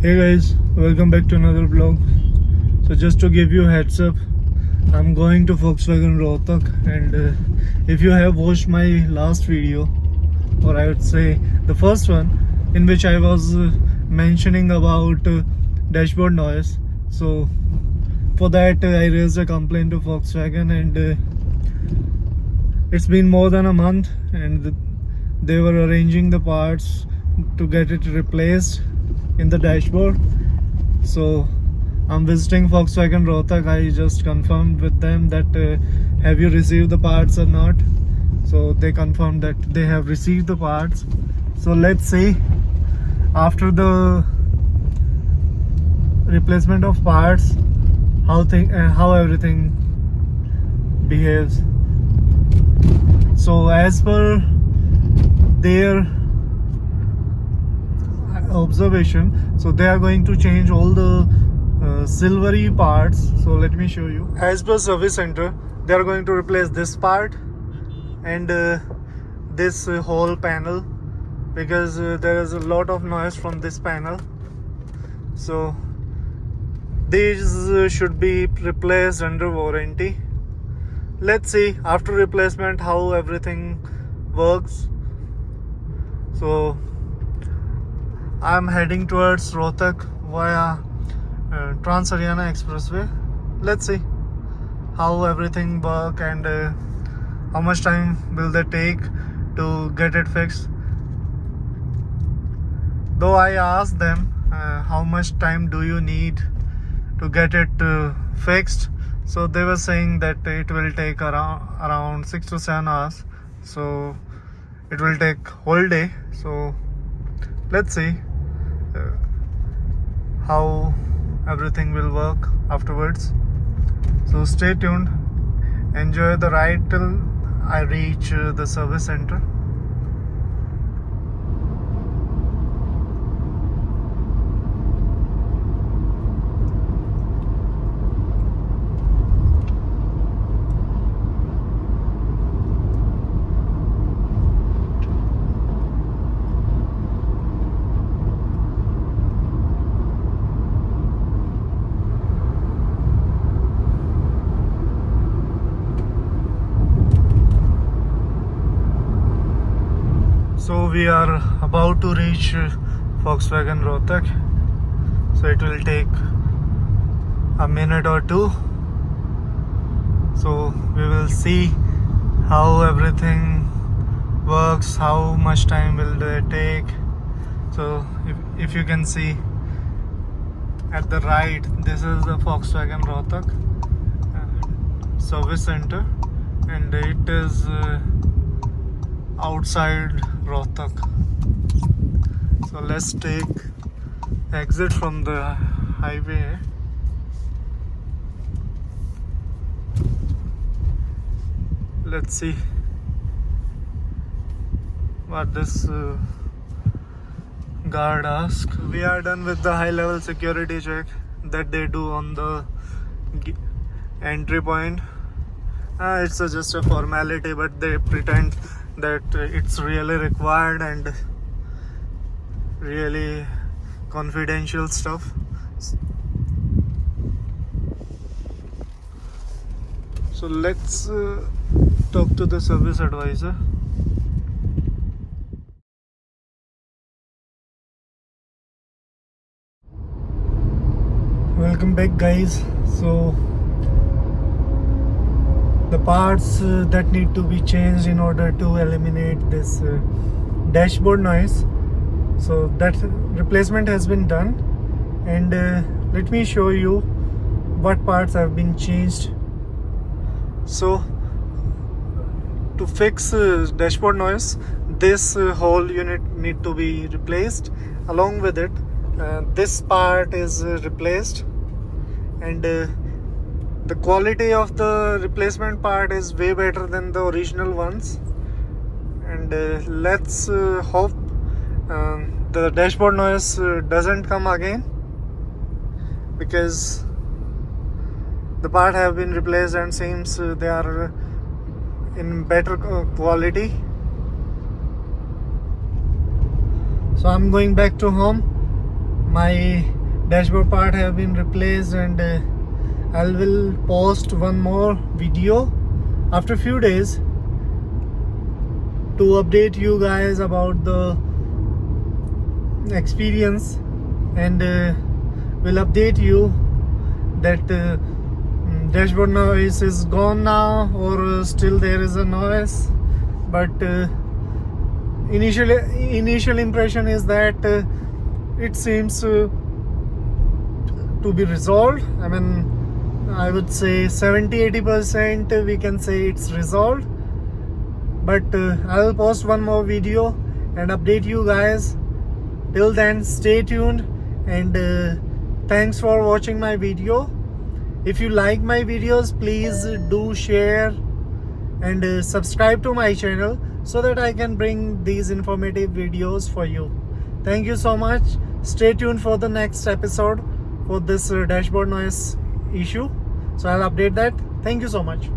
Hey guys, welcome back to another vlog. So just to give you a heads up, I'm going to Volkswagen Rohtak, and if you have watched my last video, or I would say the first one, in which I was mentioning about dashboard noise, so for that I raised a complaint to Volkswagen, and it's been more than a month, and they were arranging the parts to get it replaced in the dashboard. So I'm visiting Volkswagen Rohtak. I just confirmed with them that have you received the parts or not. So they confirmed that they have received the parts. So let's see after the replacement of parts how everything behaves. So as per their observation, so they are going to change all the silvery parts. So let me show you. As per service center, they are going to replace this part and this whole panel, because there is a lot of noise from this panel. So these should be replaced under warranty. Let's see after replacement how everything works. So I'm heading towards Rohtak via Trans Haryana Expressway. Let's see how everything work and how much time will they take to get it fixed. Though I asked them how much time do you need to get it fixed, so they were saying that it will take around 6 to 7 hours. So it will take whole day. So let's see how everything will work afterwards. So stay tuned, enjoy the ride till I reach the service center. So we are about to reach Volkswagen Rohtak. So it will take a minute or two. So we will see how everything works, how much time will they take. So if you can see at the right, this is the Volkswagen Rohtak service center, and it is outside Rohtak. So let's take exit from the highway. Let's see what this guard asks. We are done with the high level security check that they do on the entry point. It's just a formality, but they pretend that it's really required and really confidential stuff. So let's talk to the service advisor. Welcome back, guys. So the parts that need to be changed in order to eliminate this dashboard noise, so that replacement has been done, and let me show you what parts have been changed. So to fix dashboard noise, this whole unit need to be replaced. Along with it, this part is replaced, and the quality of the replacement part is way better than the original ones. And let's hope the dashboard noise doesn't come again, because the part have been replaced and seems they are in better quality. So I'm going back to home. My dashboard part have been replaced, and I will post one more video after a few days to update you guys about the experience, and will update you that dashboard noise is gone now, or still there is a noise. But initial impression is that it seems to be resolved. I mean, I would say 70-80% we can say it's resolved. But I'll post one more video and update you guys. Till then, stay tuned, and thanks for watching my video. If you like my videos, please do share and subscribe to my channel so that I can bring these informative videos for you. Thank you so much. Stay tuned for the next episode for this dashboard noise issue. So I'll update that. Thank you so much.